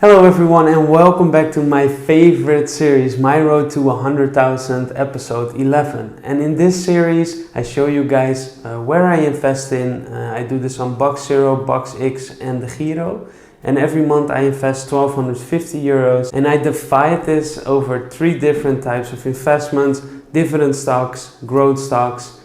Hello everyone and welcome back to my favorite series, My Road to 100,000, episode 11. And in this series I show you guys where I invest in. I do this on BUX Zero BUX X and DEGIRO. And every month I invest 1,250 euros and I divide this over 3 different types of investments: dividend stocks, growth stocks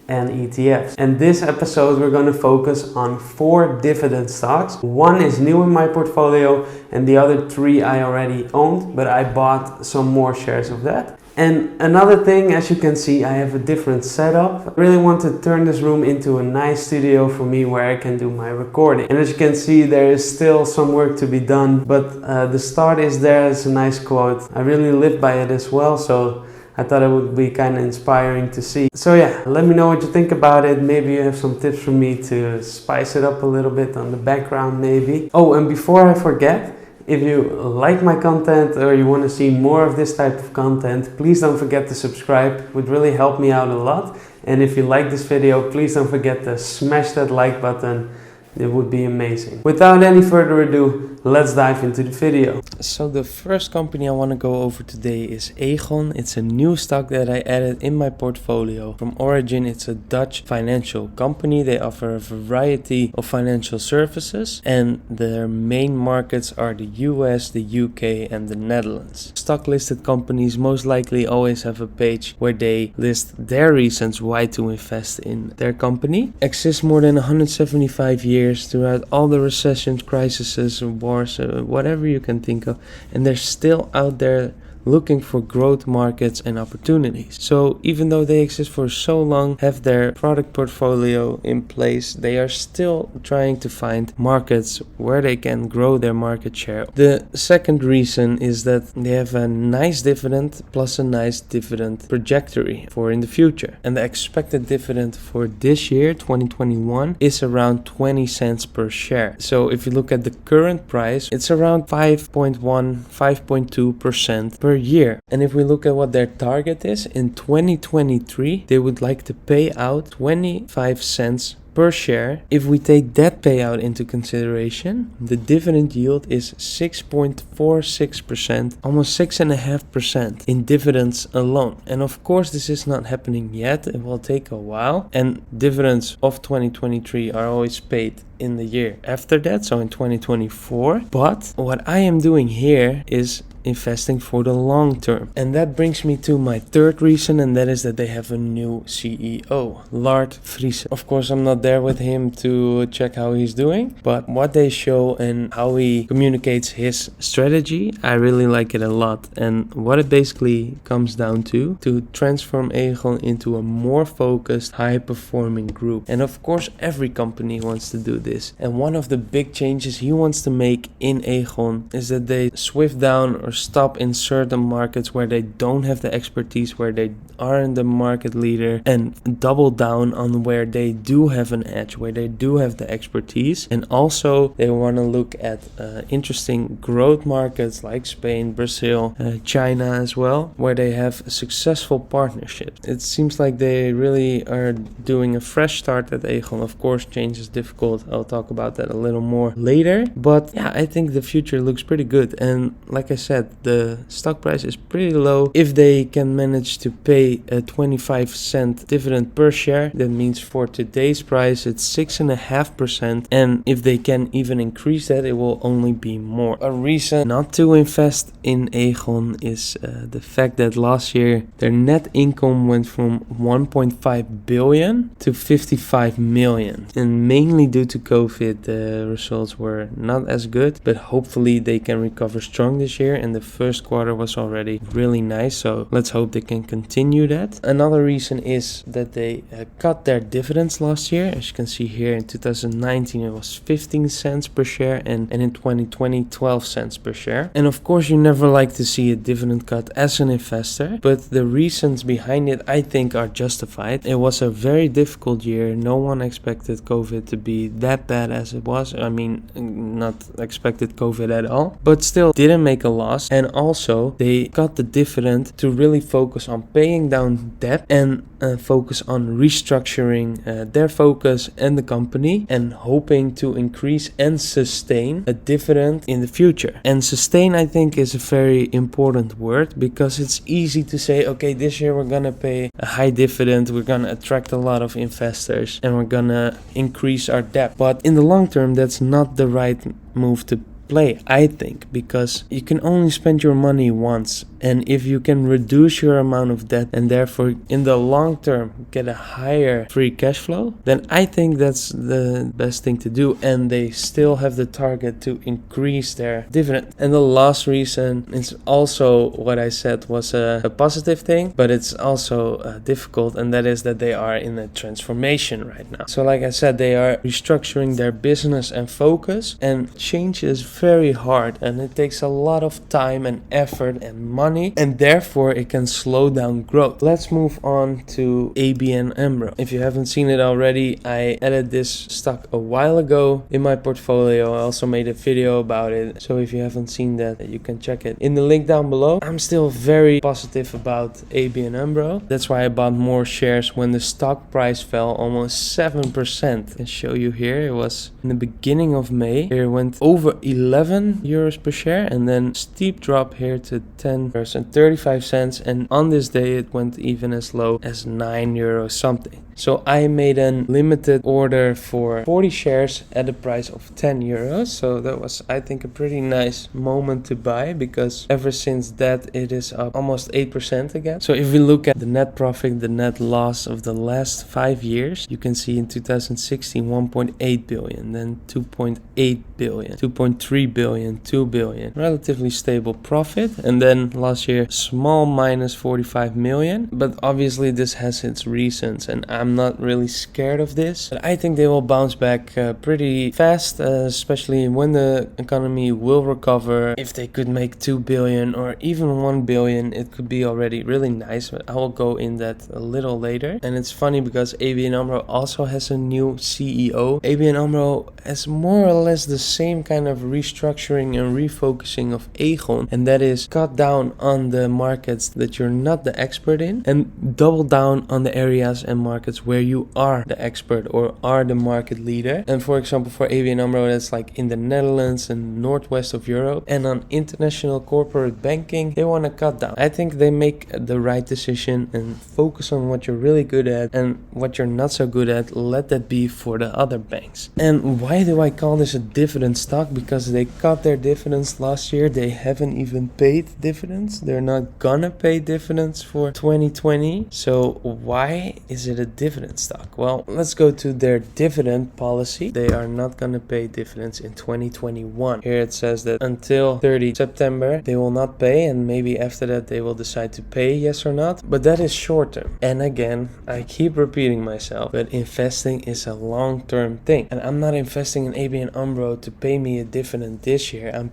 and ETFs. And this episode we're going to focus on 4 dividend stocks. One is new in my portfolio and the other 3 I already owned, but I bought some more shares of that. And another thing, as you can see, I have a different setup. I really want to turn this room into a nice studio for me where I can do my recording. And as you can see, there is still some work to be done, but the start is there. It's a nice quote. I really live by it as well, so I thought it would be kind of inspiring to see. So yeah, let me know what you think about it. Maybe you have some tips for me to spice it up a little bit on the background maybe. Oh, and before I forget, if you like my content or you want to see more of this type of content, please don't forget to subscribe. It would really help me out a lot. And if you like this video, please don't forget to smash that like button. It would be amazing. Without any further ado, let's dive into the video. So the first company I want to go over today is Aegon. It's a new stock that I added in my portfolio. From origin, it's a Dutch financial company. They offer a variety of financial services and their main markets are the US, the UK and the Netherlands. Stock listed companies most likely always have a page where they list their reasons why to invest in their company. Exists more than 175 years throughout all the recessions, crises, wars, whatever you can think of, and they're still out there looking for growth markets and opportunities. So even though they exist for so long, have their product portfolio in place, they are still trying to find markets where they can grow their market share. The second reason is that they have a nice dividend plus a nice dividend trajectory for in the future. And the expected dividend for this year, 2021, is around 20 cents per share. So if you look at the current price, it's around 5.2% per year. And if we look at what their target is, in 2023 they would like to pay out 25 cents per share. If we take that payout into consideration, the dividend yield is 6.46%, almost 6.5% in dividends alone. And of course this is not happening yet, it will take a while, and dividends of 2023 are always paid in the year after that, so in 2024. But what I am doing here is investing for the long term. And that brings me to my third reason, and that is that they have a new CEO, Lard Friese. Of course I'm not there with him to check how he's doing, but what they show and how he communicates his strategy, I really like it a lot. And what it basically comes down to transform Aegon into a more focused, high performing group. And of course every company wants to do this. And one of the big changes he wants to make in Aegon is that they swift down or stop in certain markets where they don't have the expertise, where they aren't the market leader, and double down on where they do have an edge, where they do have the expertise. And also they want to look at interesting growth markets like Spain, Brazil, China as well, where they have successful partnerships. It seems like they really are doing a fresh start at Aegon. Of course change is difficult, I'll talk about that a little more later, but yeah, I think the future looks pretty good. And like I said, the stock price is pretty low. If they can manage to pay a 25 cent dividend per share, that means for today's price it's 6.5%, and if they can even increase that, it will only be more. A reason not to invest in Aegon is the fact that last year their net income went from 1.5 billion to 55 million, and mainly due to COVID the results were not as good, but hopefully they can recover strong this year, and the first quarter was already really nice, so let's hope they can continue that. Another reason is that they cut their dividends last year. As you can see here, in 2019 it was 15 cents per share, and in 2020 12 cents per share. And of course you never like to see a dividend cut as an investor, but the reasons behind it I think are justified. It was a very difficult year. No one expected COVID to be that bad as it was. I mean, not expected COVID at all, but still didn't make a loss. loss. And also they cut the dividend to really focus on paying down debt and focus on restructuring their focus and the company, and hoping to increase and sustain a dividend in the future. And sustain, I think, is a very important word, because it's easy to say, okay, this year we're gonna pay a high dividend, we're gonna attract a lot of investors, and we're gonna increase our debt. But in the long term, that's not the right move to play, I think, because you can only spend your money once. And if you can reduce your amount of debt and therefore in the long term get a higher free cash flow, then I think that's the best thing to do. And they still have the target to increase their dividend. And the last reason is also what I said was a positive thing, but it's also difficult, and that is that they are in a transformation right now. So like I said, they are restructuring their business and focus, and change is very hard, and it takes a lot of time and effort and money, and therefore it can slow down growth. Let's move on to ABN AMRO. If you haven't seen it already, I added this stock a while ago in my portfolio. I also made a video about it, so if you haven't seen that, you can check it in the link down below. I'm still very positive about ABN AMRO. That's why I bought more shares when the stock price fell almost 7%. I can show you here. It was in the beginning of May. Here it went over 11 euros per share, and then steep drop here to 10 euros and 35 cents, and on this day it went even as low as 9 euros something. So I made a limited order for 40 shares at a price of 10 euros. So that was, I think, a pretty nice moment to buy, because ever since that it is up almost 8% again. So if we look at the net profit, the net loss of the last 5 years, you can see in 2016 1.8 billion, then 2.8 billion, 2.3 billion, 2 billion, relatively stable profit. And then last year small minus 45 million, but obviously this has its reasons, and I'm not really scared of this, but I think they will bounce back pretty fast, especially when the economy will recover. If they could make 2 billion or even 1 billion, it could be already really nice, but I will go in that a little later. And it's funny because ABN AMRO also has a new CEO. ABN AMRO has more or less the same kind of restructuring and refocusing of Aegon, and that is cut down on the markets that you're not the expert in and double down on the areas and markets where you are the expert or are the market leader. And for example, for ABN AMRO, that's like in the Netherlands and northwest of Europe. And on international corporate banking, they want to cut down. I think they make the right decision and focus on what you're really good at, and what you're not so good at, let that be for the other banks. And why do I call this a dividend stock? Because they cut their dividends last year. They haven't even paid dividends. They're not gonna pay dividends for 2020. So why is it a dividend stock? Well, let's go to their dividend policy. They are not going to pay dividends in 2021. Here it says that until 30 September they will not pay, and maybe after that they will decide to pay, yes or not. But that is short term. And again, I keep repeating myself, but investing is a long-term thing. And I'm not investing in ABN AMRO to pay me a dividend this year. I'm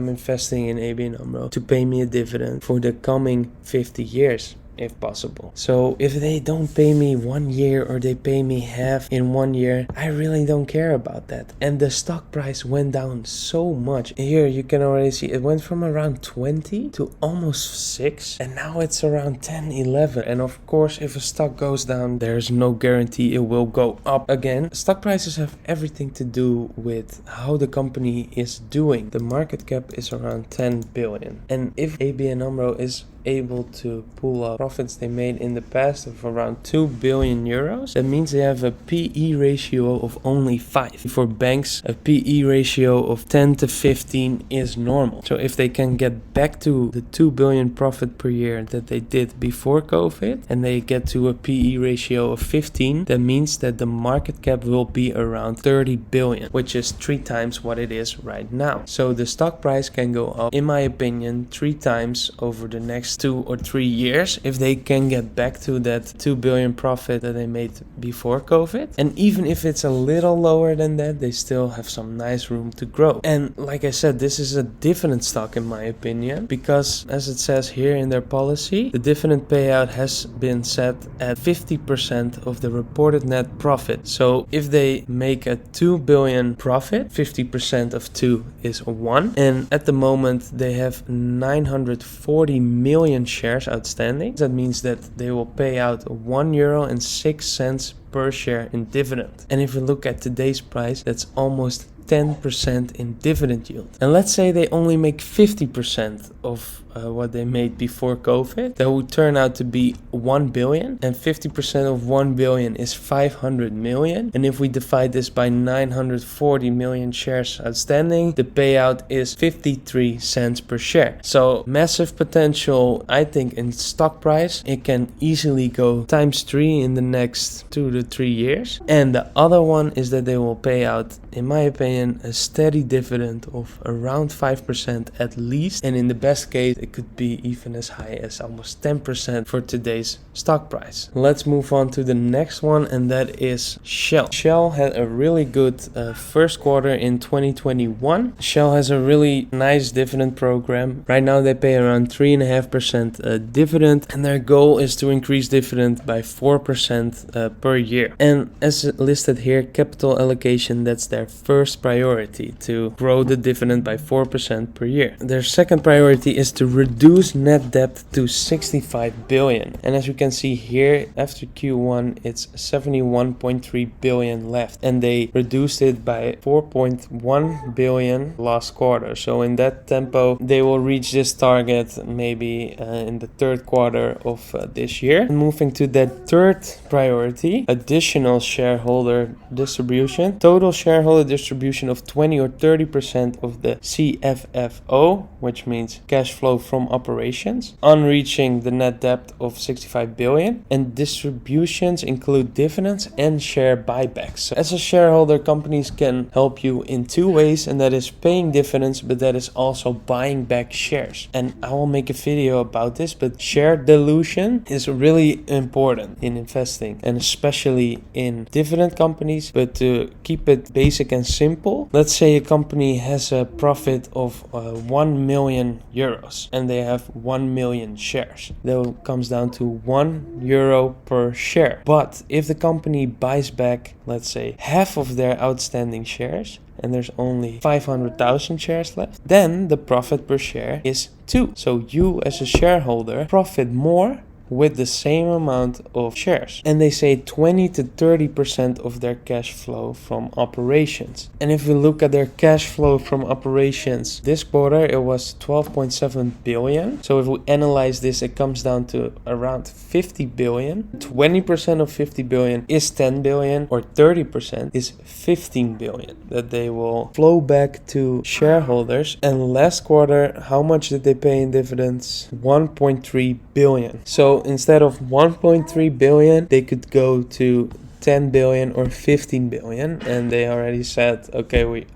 investing in ABN AMRO to pay me a dividend for the coming 50 years. If possible. So if they don't pay me 1 year or they pay me half in 1 year, I really don't care about that. And the stock price went down so much. Here you can already see it went from around 20 to almost 6, and now it's around 10, 11. And of course, if a stock goes down, there's no guarantee it will go up again. Stock prices have everything to do with how the company is doing. The market cap is around 10 billion. And if ABN AMRO is able to pull up profits they made in the past of around 2 billion euros, that means they have a PE ratio of only 5. For banks, a PE ratio of 10 to 15 is normal. So if they can get back to the 2 billion profit per year that they did before COVID, and they get to a PE ratio of 15, that means that the market cap will be around 30 billion, which is 3 times what it is right now. So the stock price can go up, in my opinion, 3 times over the next next 2 or 3 years if they can get back to that 2 billion profit that they made before COVID. And even if it's a little lower than that, they still have some nice room to grow. And like I said, this is a dividend stock in my opinion, because as it says here in their policy, the dividend payout has been set at 50% of the reported net profit. So if they make a 2 billion profit, 50% of 2 is 1. And at the moment they have 940 million shares outstanding. That means that they will pay out €1.06 per share in dividend. And if we look at today's price, that's almost 10% in dividend yield. And let's say they only make 50% of what they made before COVID. That would turn out to be 1 billion, and 50% of 1 billion is 500 million. And if we divide this by 940 million shares outstanding, the payout is 53 cents per share. So massive potential, I think, in stock price. It can easily go times 3 in the next 2 to 3 years. And the other one is that they will pay out, in my opinion, a steady dividend of around 5% at least. And in the best case, it could be even as high as almost 10% for today's stock price. Let's move on to the next one, and that is Shell. Shell had a really good first quarter in 2021. Shell has a really nice dividend program. Right now they pay around 3.5% dividend, and their goal is to increase dividend by 4% per year. And as listed here, capital allocation, that's their first priority, to grow the dividend by 4% per year. Their second priority is to reduce net debt to 65 billion. And as you can see here, after Q1, it's 71.3 billion left. And they reduced it by 4.1 billion last quarter. So in that tempo, they will reach this target maybe in the third quarter of this year. And moving to that third priority, additional shareholder distribution. Total shareholder distribution of 20 or 30% of the CFFO, which means cash flow from operations, on reaching the net debt of 65 billion. And distributions include dividends and share buybacks. So as a shareholder, companies can help you in 2 ways, and that is paying dividends, but that is also buying back shares. And I will make a video about this, but share dilution is really important in investing, and especially in dividend companies. But to keep it basic and simple, let's say a company has a profit of 1 million euros and they have 1 million shares. That comes down to €1 per share. But if the company buys back, let's say, half of their outstanding shares, and there's only 500,000 shares left, then the profit per share is 2. So you as a shareholder profit more with the same amount of shares. And they say 20 to 30% of their cash flow from operations. And if we look at their cash flow from operations this quarter, it was 12.7 billion. So if we analyze this, it comes down to around 50 billion. 20% of 50 billion is 10 billion, or 30% is 15 billion that they will flow back to shareholders. And last quarter, how much did they pay in dividends? 1.3 billion. So instead of 1.3 billion, they could go to 10 billion or 15 billion. And they already said, okay, we're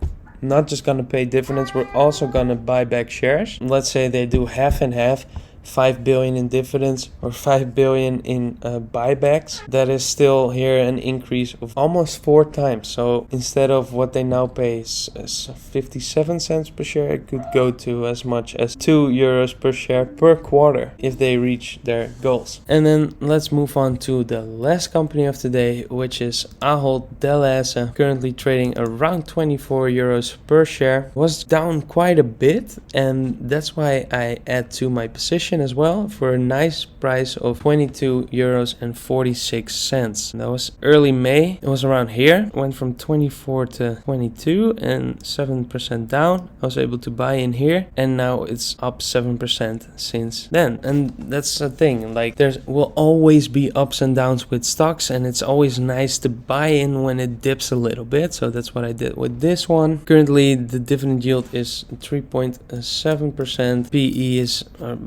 not just going to pay dividends, we're also going to buy back shares. Let's say they do half and half, 5 billion in dividends or 5 billion in buybacks. That is still here an increase of almost 4 times. So instead of what they now pay is 57 cents per share, it could go to as much as €2 per share per quarter if they reach their goals. And then let's move on to the last company of today, which is Ahold Delhaize, currently trading around €24 per share. Was down quite a bit, and that's why I add to my position as well for a nice price of €22.46. That was early May. It was around here. It went from 24 to 22 and 7% down. I was able to buy in here, and now it's up 7% since then. And that's the thing, like there will always be ups and downs with stocks, and it's always nice to buy in when it dips a little bit. So that's what I did with this one. Currently the dividend yield is 3.7%. PE is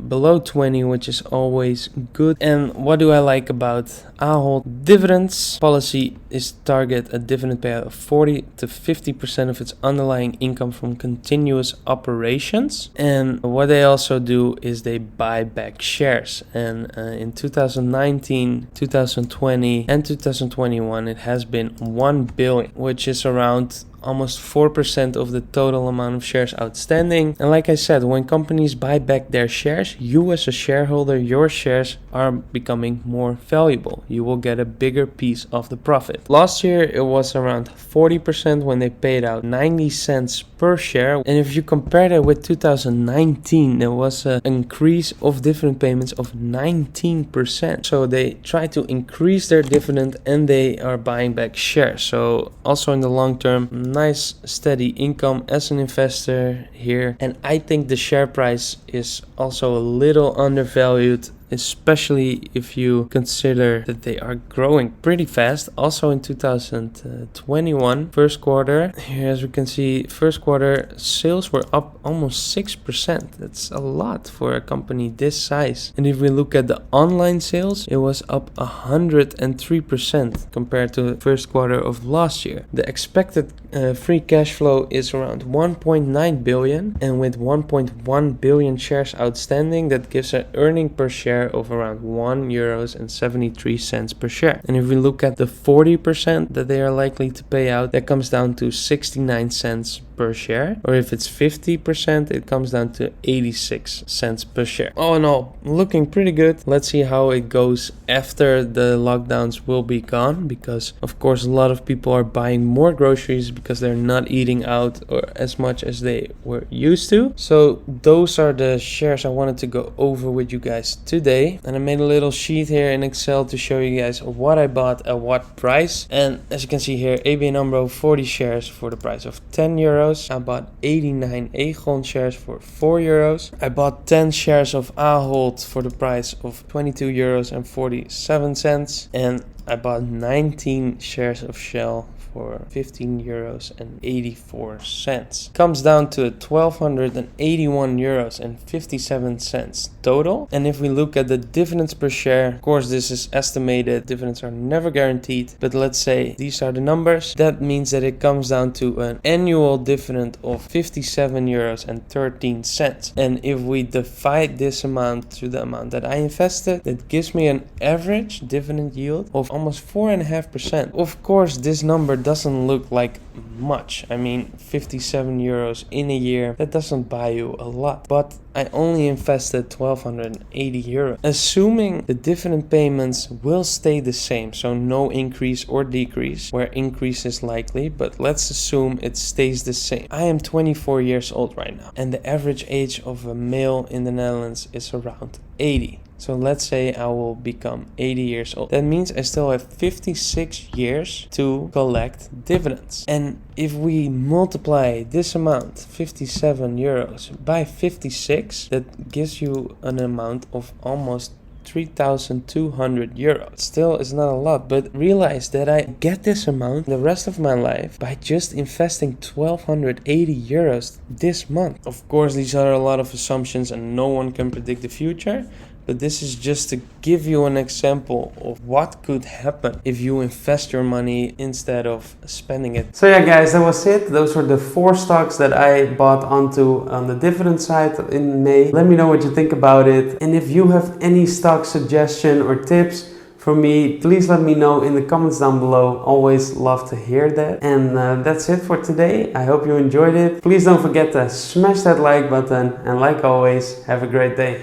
below below 20, which is always good. And what do I like about Ahold? Dividends policy is target a dividend payout of 40 to 50% of its underlying income from continuous operations. And what they also do is they buy back shares. And in 2019, 2020 and 2021 it has been 1 billion, which is around almost 4% of the total amount of shares outstanding. And like I said, when companies buy back their shares, you as a shareholder, your shares are becoming more valuable. You will get a bigger piece of the profit. Last year it was around 40% when they paid out 90 cents per share. And if you compare that with 2019, there was an increase of dividend payments of 19%. So they try to increase their dividend and they are buying back shares. So also in the long term, nice steady income as an investor here. And I think the share price is also a little undervalued, especially if you consider that they are growing pretty fast. Also in 2021 first quarter, here as we can see, first quarter sales were up almost 6%. That's a lot for a company this size. And if we look at the online sales, it was up 103% compared to the first quarter of last year. The expected free cash flow is around 1.9 billion, and with 1.1 billion shares outstanding, that gives an earning per share of around €1.73 per share. And if we look at the 40% that they are likely to pay out, that comes down to 69 cents per share, or if it's 50%, it comes down to 86 cents per share. All in all, looking pretty good. Let's see how it goes after the lockdowns will be gone, because of course a lot of people are buying more groceries because they're not eating out or as much as they were used to. So those are the shares I wanted to go over with you guys today, and I made a little sheet here in Excel to show you guys what I bought at what price. And as you can see here, ABN AMRO 40 shares for the price of €10. I bought 89 Aegon shares for €4. I bought 10 shares of Ahold for the price of €22.47, and I bought 19 shares of Shell for €15.84. Comes down to €1,281.57 total. And if we look at the dividends per share, of course this is estimated, dividends are never guaranteed, but let's say these are the numbers. That means that it comes down to an annual dividend of €57.13. And if we divide this amount to the amount that I invested, that gives me an average dividend yield of almost 4.5%. Of course, this number doesn't look like much. I mean, €57 in a year, that doesn't buy you a lot, but I only invested €1,280. Assuming the dividend payments will stay the same, so no increase or decrease, where increase is likely, but let's assume it stays the same. I am 24 years old right now, and the average age of a male in the Netherlands is around 80. So let's say I will become 80 years old. That means I still have 56 years to collect dividends. And if we multiply this amount, €57, by 56, that gives you an amount of almost €3,200. Still, it's not a lot, but realize that I get this amount the rest of my life by just investing €1,280 this month. Of course, these are a lot of assumptions and no one can predict the future, but this is just to give you an example of what could happen if you invest your money instead of spending it. So yeah guys, that was it. Those were the 4 stocks that I bought onto on the dividend side in May. Let me know what you think about it. And if you have any stock suggestion or tips for me, please let me know in the comments down below. Always love to hear that. And that's it for today. I hope you enjoyed it. Please don't forget to smash that like button. And like always, have a great day.